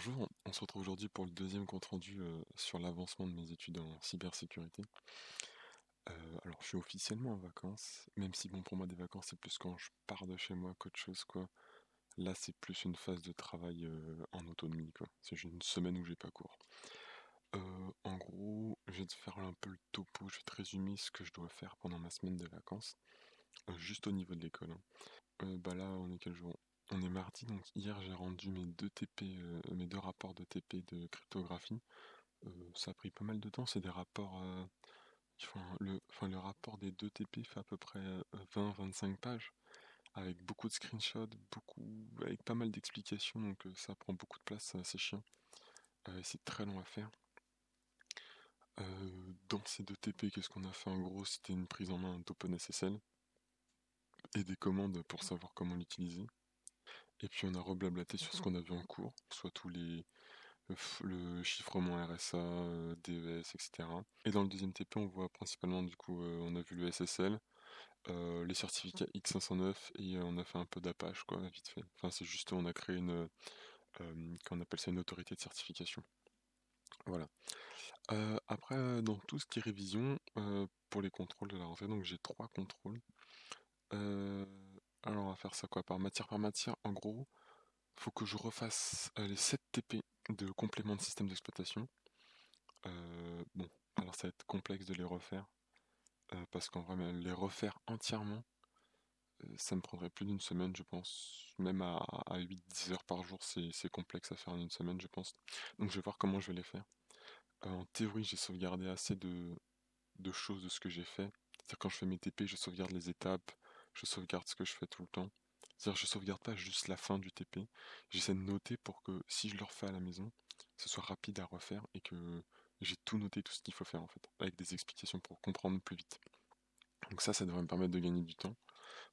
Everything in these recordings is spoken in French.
Bonjour, on se retrouve aujourd'hui pour le deuxième compte rendu sur l'avancement de mes études en cybersécurité. Alors je suis officiellement en vacances, même si bon pour moi des vacances c'est plus quand je pars de chez moi qu'autre chose quoi. Là c'est plus une phase de travail en autonomie quoi. C'est juste une semaine où j'ai pas cours. En gros, je vais te faire un peu le topo, je vais te résumer ce que je dois faire pendant ma semaine de vacances, juste au niveau de l'école, hein. Bah là on est quel jour? On est mardi, donc hier j'ai rendu mes deux TP, mes deux rapports de TP de cryptographie. Ça a pris pas mal de temps, c'est des rapports, le rapport des deux TP fait à peu près 20-25 pages, avec beaucoup de screenshots, avec pas mal d'explications, donc ça prend beaucoup de place, c'est assez chiant. C'est très long à faire. Dans ces deux TP, qu'est-ce qu'on a fait en gros? C'était une prise en main d'OpenSSL et des commandes pour savoir comment l'utiliser. Et puis on a reblablaté sur ce qu'on a vu en cours, soit le chiffrement RSA, DES, etc. Et dans le deuxième TP, on voit principalement, du coup, on a vu le SSL, les certificats X509 et on a fait un peu d'Apache, quoi, vite fait. Enfin, c'est juste, on a créé qu'on appelle ça une autorité de certification. Voilà. Après, dans tout ce qui est révision, pour les contrôles de la rentrée, donc j'ai trois contrôles. Euh, alors, on va faire ça quoi, par matière, en gros, faut que je refasse les 7 TP de complément de système d'exploitation. Bon, alors ça va être complexe de les refaire, parce qu'en vrai, mais les refaire entièrement, ça me prendrait plus d'une semaine, je pense. Même à 8-10 heures par jour, c'est complexe à faire en une semaine, je pense. Donc je vais voir comment je vais les faire. En théorie, j'ai sauvegardé assez de choses de ce que j'ai fait. C'est-à-dire quand je fais mes TP, je sauvegarde les étapes, je sauvegarde ce que je fais tout le temps. C'est-à-dire je sauvegarde pas juste la fin du TP. J'essaie de noter pour que si je le refais à la maison, ce soit rapide à refaire et que j'ai tout noté, tout ce qu'il faut faire en fait, avec des explications pour comprendre plus vite. Donc ça devrait me permettre de gagner du temps.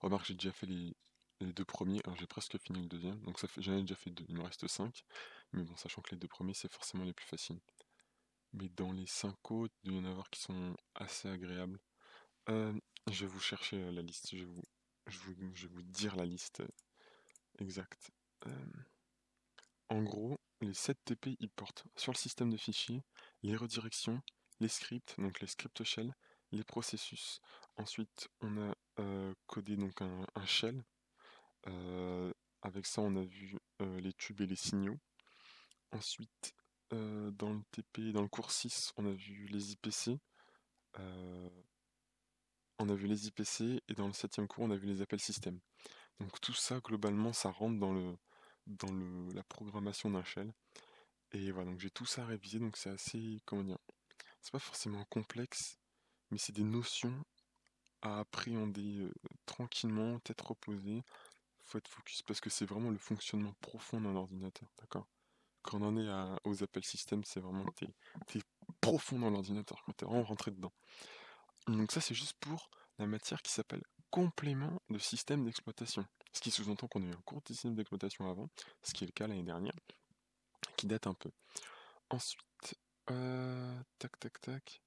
Remarque, j'ai déjà fait les deux premiers, alors j'ai presque fini le deuxième, donc j'en ai déjà fait deux, il me reste cinq. Mais bon, sachant que les deux premiers, c'est forcément les plus faciles. Mais dans les cinq autres, il doit y en avoir qui sont assez agréables. Euh, je vais vous chercher la liste, je vais vous dire la liste exacte. Euh, En gros, les 7 TP ils portent sur le système de fichiers, les redirections, les scripts, donc les script shell, les processus. Ensuite, on a codé donc un shell. Euh, Avec ça, on a vu les tubes et les signaux. Ensuite, dans le TP, dans le cours 6, on a vu les IPC. euh, on a vu les IPC et dans le septième cours, on a vu les appels système. Donc tout ça, globalement, ça rentre la programmation d'un shell. Et voilà, donc j'ai tout ça à réviser, donc c'est assez, comment dire, c'est pas forcément complexe, mais c'est des notions à appréhender tranquillement, tête reposée. Faut être focus parce que c'est vraiment le fonctionnement profond d'un ordinateur, d'accord? Quand on en est aux appels système, c'est vraiment t'es profond dans l'ordinateur, quand t'es vraiment rentré dedans. Donc ça, c'est juste pour la matière qui s'appelle complément de système d'exploitation. Ce qui sous-entend qu'on a eu un cours de système d'exploitation avant, ce qui est le cas l'année dernière, qui date un peu. Ensuite, tac tac tac.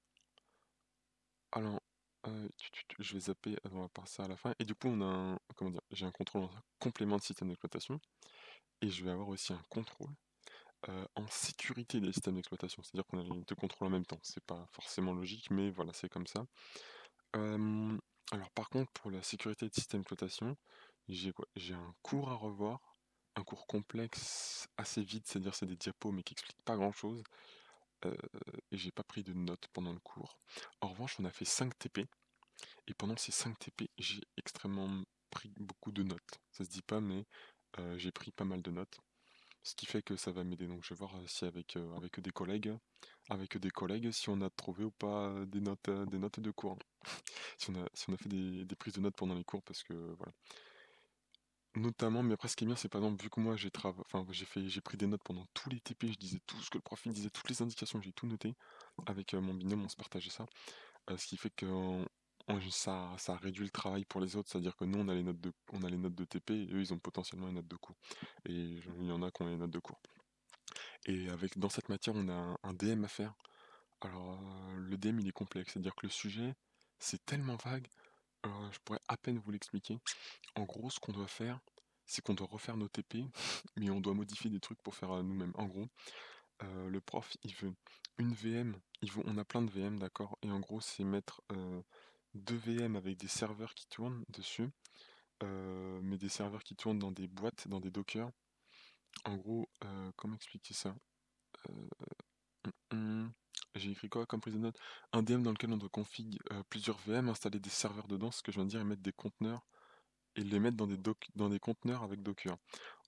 Alors, je vais zapper, on va passer ça à la fin. Et du coup, on a comment dire, j'ai un contrôle en complément de système d'exploitation. Et je vais avoir aussi un contrôle en sécurité des systèmes d'exploitation. C'est-à-dire qu'on a les deux contrôles en même temps. C'est pas forcément logique, mais voilà, c'est comme ça. Euh, alors par contre, pour la sécurité des systèmes d'exploitation, j'ai quoi? J'ai un cours à revoir, un cours complexe, assez vite, c'est-à-dire c'est des diapos mais qui expliquent pas grand-chose. euh, et j'ai pas pris de notes pendant le cours. En revanche, on a fait 5 TP, et pendant ces 5 TP, j'ai extrêmement pris beaucoup de notes. Ça se dit pas, mais j'ai pris pas mal de notes. Ce qui fait que ça va m'aider. Donc je vais voir si avec des collègues, si on a trouvé ou pas des notes de cours. Si on a fait des prises de notes pendant les cours, parce que voilà. Notamment, mais après ce qui est bien, c'est par exemple, vu que moi j'ai pris des notes pendant tous les TP, je disais tout ce que le prof il disait, toutes les indications, j'ai tout noté. Avec mon binôme, on se partageait ça. Ce qui fait que ça réduit le travail pour les autres, c'est-à-dire que nous on a les notes de TP et eux ils ont potentiellement les notes de cours. Et il y en a qui ont les notes de cours. Et dans cette matière, on a un DM à faire. Alors, le DM il est complexe, c'est-à-dire que le sujet c'est tellement vague, je pourrais à peine vous l'expliquer. En gros, ce qu'on doit faire, c'est qu'on doit refaire nos TP, mais on doit modifier des trucs pour faire nous-mêmes. En gros, le prof, il veut une VM, on a plein de VM, d'accord, et en gros, c'est mettre deux VM avec des serveurs qui tournent dessus, mais des serveurs qui tournent dans des boîtes, dans des dockers. En gros, comment expliquer ça? Euh, J'ai écrit quoi comme prise de note? Un DM dans lequel on doit config plusieurs VM, installer des serveurs dedans, ce que je viens de dire, et mettre des conteneurs, et les mettre dans des conteneurs avec Docker.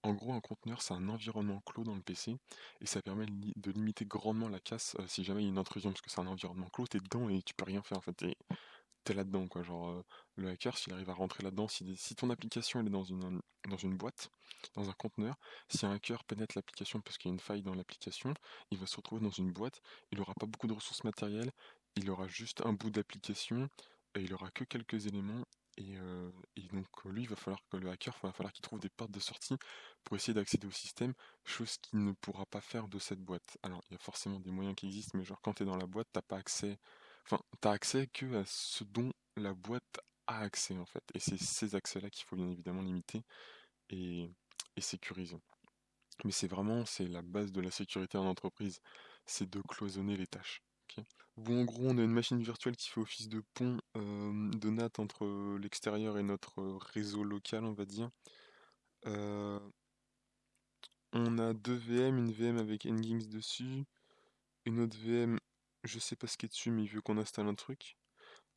En gros, un conteneur, c'est un environnement clos dans le PC, et ça permet de limiter grandement la casse si jamais il y a une intrusion, parce que c'est un environnement clos, t'es dedans et tu peux rien faire en fait. T'es là-dedans, quoi. Genre, le hacker, s'il arrive à rentrer là-dedans, si ton application elle est dans une boîte, dans un conteneur, si un hacker pénètre l'application parce qu'il y a une faille dans l'application, il va se retrouver dans une boîte, il aura pas beaucoup de ressources matérielles, il aura juste un bout d'application, et il aura que quelques éléments, et donc lui, il va falloir que le hacker, il va falloir qu'il trouve des portes de sortie pour essayer d'accéder au système, chose qu'il ne pourra pas faire de cette boîte. Alors, il y a forcément des moyens qui existent, mais genre quand t'es dans la boîte, t'as pas accès. Enfin, t'as accès que à ce dont la boîte a accès en fait. Et c'est ces accès-là qu'il faut bien évidemment limiter et, et sécuriser. Mais c'est la base de la sécurité en entreprise, c'est de cloisonner les tâches. Ok. Bon, en gros, on a une machine virtuelle qui fait office de pont de NAT entre l'extérieur et notre réseau local, on va dire. Euh, on a deux VM, une VM avec Nginx dessus, une autre VM, je sais pas ce qui est dessus, mais il veut qu'on installe un truc.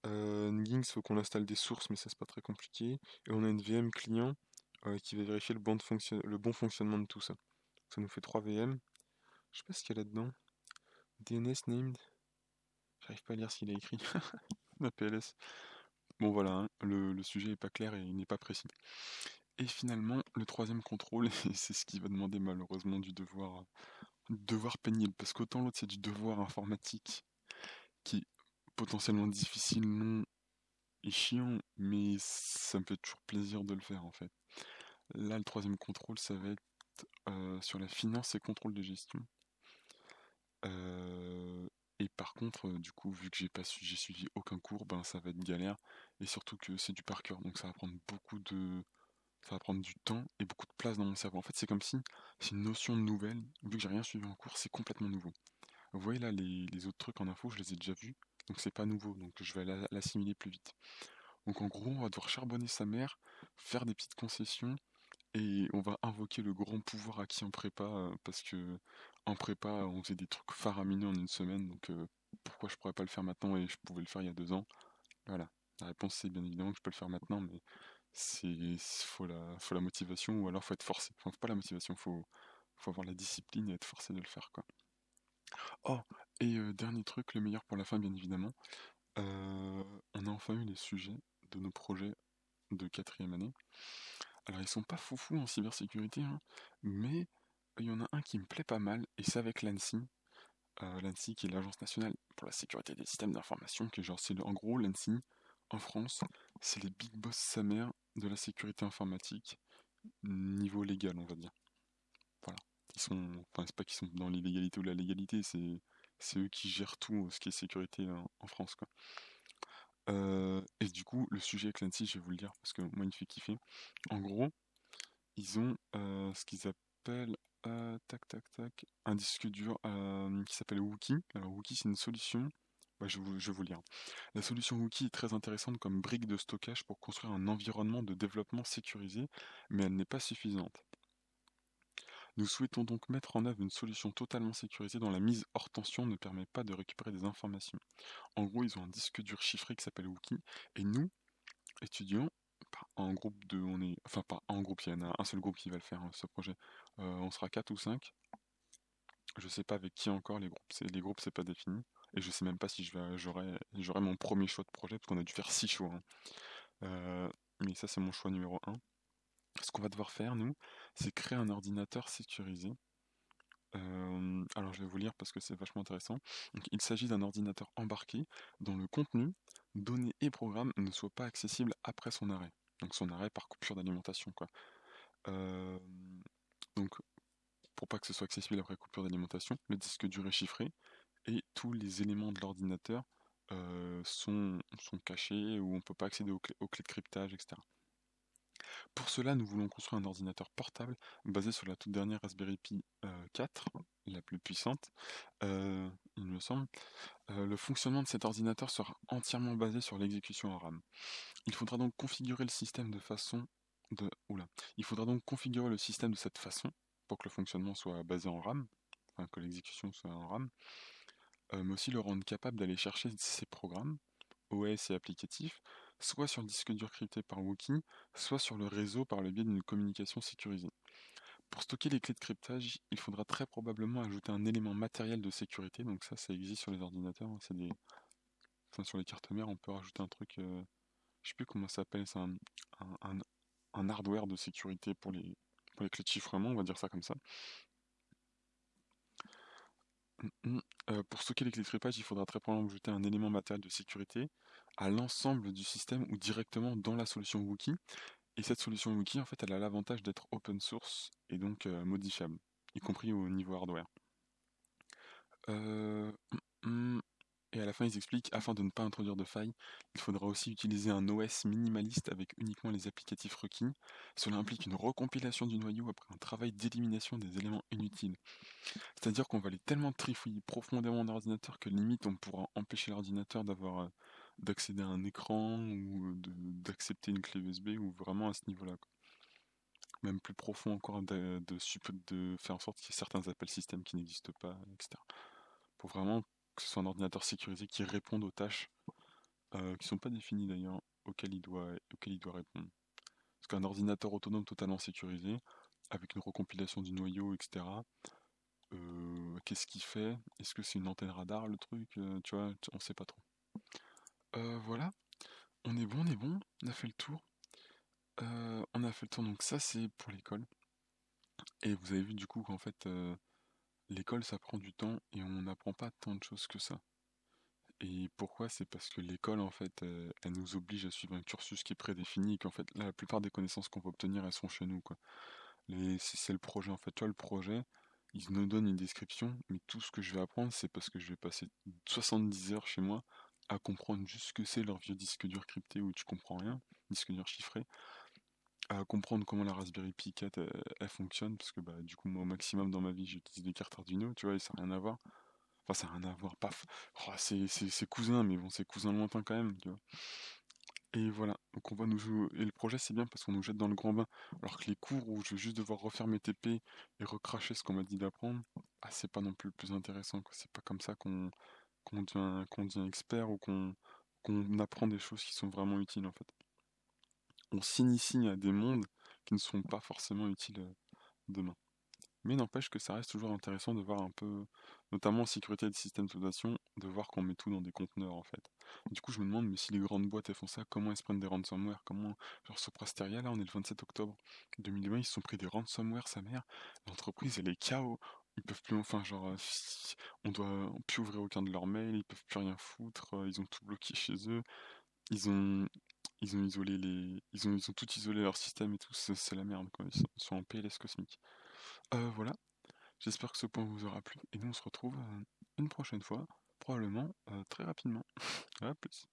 Nginx, faut qu'on installe des sources, mais ça c'est pas très compliqué. Et on a une VM client qui va vérifier le bon fonctionnement de tout ça. Ça nous fait 3 VM. Je sais pas ce qu'il y a là-dedans. DNS named. J'arrive pas à lire ce qu'il a écrit. La PLS. Bon voilà, hein, le sujet est pas clair et il n'est pas précis. Et finalement, le troisième contrôle, et c'est ce qui va demander malheureusement du devoir pénible, parce qu'autant l'autre c'est du devoir informatique qui est potentiellement difficile, long et chiant, mais ça me fait toujours plaisir de le faire en fait. Là, le troisième contrôle, ça va être sur la finance et contrôle de gestion. Et par contre, du coup, vu que j'ai suivi aucun cours, ben ça va être galère. Et surtout que c'est du par cœur, donc ça va prendre du temps et beaucoup de place dans mon cerveau. En fait, c'est comme si c'est une notion nouvelle. Vu que j'ai rien suivi en cours, c'est complètement nouveau. Vous voyez là, les autres trucs en info, je les ai déjà vus, donc c'est pas nouveau, donc je vais l'assimiler plus vite. Donc en gros, on va devoir charbonner sa mère, faire des petites concessions et on va invoquer le grand pouvoir acquis en prépa, parce que en prépa, on faisait des trucs faramineux en une semaine, donc pourquoi je pourrais pas le faire maintenant et je pouvais le faire il y a 2 ans? Voilà. La réponse c'est bien évidemment que je peux le faire maintenant, mais faut la motivation ou alors faut être forcé. Enfin, faut pas la motivation, faut avoir la discipline et être forcé de le faire, quoi. Oh, et dernier truc, le meilleur pour la fin, bien évidemment. On a enfin eu les sujets de nos projets de quatrième année. Alors ils sont pas foufous en cybersécurité, hein, mais il y en a un qui me plaît pas mal, et c'est avec l'ANSSI. L'ANSSI qui est l'Agence nationale pour la sécurité des systèmes d'information, qui est genre, en gros l'ANSSI, en France, c'est les big boss sa mère de la sécurité informatique, niveau légal on va dire. Voilà. Enfin c'est pas qu'ils sont dans l'illégalité ou la légalité, c'est eux qui gèrent tout ce qui est sécurité en France, quoi. Et du coup, le sujet avec l'ANSSI, je vais vous le dire parce que moi il me fait kiffer. En gros, ils ont ce qu'ils appellent tac tac tac un disque dur qui s'appelle Wookie. Alors Wookie c'est une solution. Bah, je vais vous lire. La solution Wookie est très intéressante comme brique de stockage pour construire un environnement de développement sécurisé, mais elle n'est pas suffisante. Nous souhaitons donc mettre en œuvre une solution totalement sécurisée dont la mise hors tension ne permet pas de récupérer des informations. En gros, ils ont un disque dur chiffré qui s'appelle Wookie, et nous, étudiants, en groupe de, on est, enfin pas en groupe, il y en a un seul groupe qui va le faire, hein, ce projet. On sera 4 ou 5. Je sais pas avec qui encore les groupes c'est pas défini. Et je sais même pas si j'aurai mon premier choix de projet parce qu'on a dû faire 6 choix, hein. Euh, mais ça c'est mon choix numéro un. Ce qu'on va devoir faire nous, c'est créer un ordinateur sécurisé. Alors je vais vous lire parce que c'est vachement intéressant. Donc, il s'agit d'un ordinateur embarqué dont le contenu, données et programmes ne soient pas accessibles après son arrêt. Donc son arrêt par coupure d'alimentation, quoi. Euh, donc pour pas que ce soit accessible après coupure d'alimentation, le disque dur est chiffré et tous les éléments de l'ordinateur sont cachés ou on peut pas accéder aux clés de cryptage, etc. Pour cela, nous voulons construire un ordinateur portable basé sur la toute dernière Raspberry Pi 4, la plus puissante, il me semble. Le fonctionnement de cet ordinateur sera entièrement basé sur l'exécution en RAM. Il faudra donc configurer le système de façon de... Oula. Il faudra donc configurer le système de cette façon pour que le fonctionnement soit basé en RAM, enfin que l'exécution soit en RAM, mais aussi le rendre capable d'aller chercher ses programmes, OS et applicatifs, soit sur le disque dur crypté par Wookiee, soit sur le réseau par le biais d'une communication sécurisée. Pour stocker les clés de cryptage, il faudra très probablement ajouter un élément matériel de sécurité, donc ça existe sur les ordinateurs, hein, enfin, sur les cartes mères, on peut rajouter un truc, je sais plus comment ça s'appelle, c'est un, un- un hardware de sécurité pour les clés de chiffrement, on va dire ça comme ça. Pour stocker les clés de cryptage, il faudra très probablement ajouter un élément matériel de sécurité à l'ensemble du système ou directement dans la solution Wookiee. Et cette solution Wookiee, en fait, elle a l'avantage d'être open source et donc modifiable, y compris au niveau hardware. Euh, hum, et à la fin, ils expliquent, afin de ne pas introduire de failles, il faudra aussi utiliser un OS minimaliste avec uniquement les applicatifs requis. Cela implique une recompilation du noyau après un travail d'élimination des éléments inutiles. C'est-à-dire qu'on va aller tellement trifouiller profondément dans l'ordinateur que limite on pourra empêcher l'ordinateur d'accéder à un écran ou d'accepter une clé USB ou vraiment à ce niveau-là, quoi. Même plus profond encore de faire en sorte qu'il y ait certains appels système qui n'existent pas, etc. Pour vraiment que ce soit un ordinateur sécurisé qui réponde aux tâches qui sont pas définies d'ailleurs auxquelles il doit répondre. Parce qu'un ordinateur autonome totalement sécurisé, avec une recompilation du noyau, etc. Qu'est-ce qu'il fait? Est-ce que c'est une antenne radar le truc? Tu vois, on sait pas trop. Voilà, on est bon, on est bon, on a fait le tour. On a fait le tour, donc ça c'est pour l'école. Et vous avez vu du coup qu'en fait, l'école ça prend du temps et on n'apprend pas tant de choses que ça. Et pourquoi? C'est parce que l'école en fait, elle nous oblige à suivre un cursus qui est prédéfini et qu'en fait, là, la plupart des connaissances qu'on va obtenir, elles sont chez nous, quoi. C'est le projet en fait. Tu vois, le projet, il nous donne une description, mais tout ce que je vais apprendre, c'est parce que je vais passer 70 heures chez moi à comprendre juste ce que c'est leur vieux disque dur crypté où tu comprends rien, disque dur chiffré, à comprendre comment la Raspberry Pi 4 elle fonctionne, parce que bah du coup moi au maximum dans ma vie j'utilise des cartes Arduino, tu vois, et ça n'a rien à voir. Enfin ça n'a rien à voir, paf. Oh, c'est cousin, mais bon c'est cousin lointain quand même, tu vois. Et voilà, donc on va nous jouer. Et le projet c'est bien parce qu'on nous jette dans le grand bain. Alors que les cours où je vais juste devoir refaire mes TP et recracher ce qu'on m'a dit d'apprendre, ah c'est pas non plus le plus intéressant, quoi. C'est pas comme ça qu'on devient expert ou qu'on apprend des choses qui sont vraiment utiles en fait. On s'initie à des mondes qui ne sont pas forcément utiles demain. Mais n'empêche que ça reste toujours intéressant de voir un peu, notamment en sécurité des systèmes d'exploitation, de voir qu'on met tout dans des conteneurs en fait. Du coup, je me demande, mais si les grandes boîtes elles font ça, comment elles se prennent des ransomware? Comment, genre Soprasteria, là, on est le 27 octobre 2020, ils se sont pris des ransomware, sa mère. L'entreprise, elle est KO. Ils peuvent plus, enfin, genre, on doit plus ouvrir aucun de leurs mails, ils peuvent plus rien foutre, ils ont tout bloqué chez eux, ils ont, ils ont isolé ils ont tout isolé leur système et tout, c'est la merde, quoi. Ils sont en PLS cosmique. Voilà. J'espère que ce point vous aura plu et nous on se retrouve une prochaine fois, probablement très rapidement. À plus.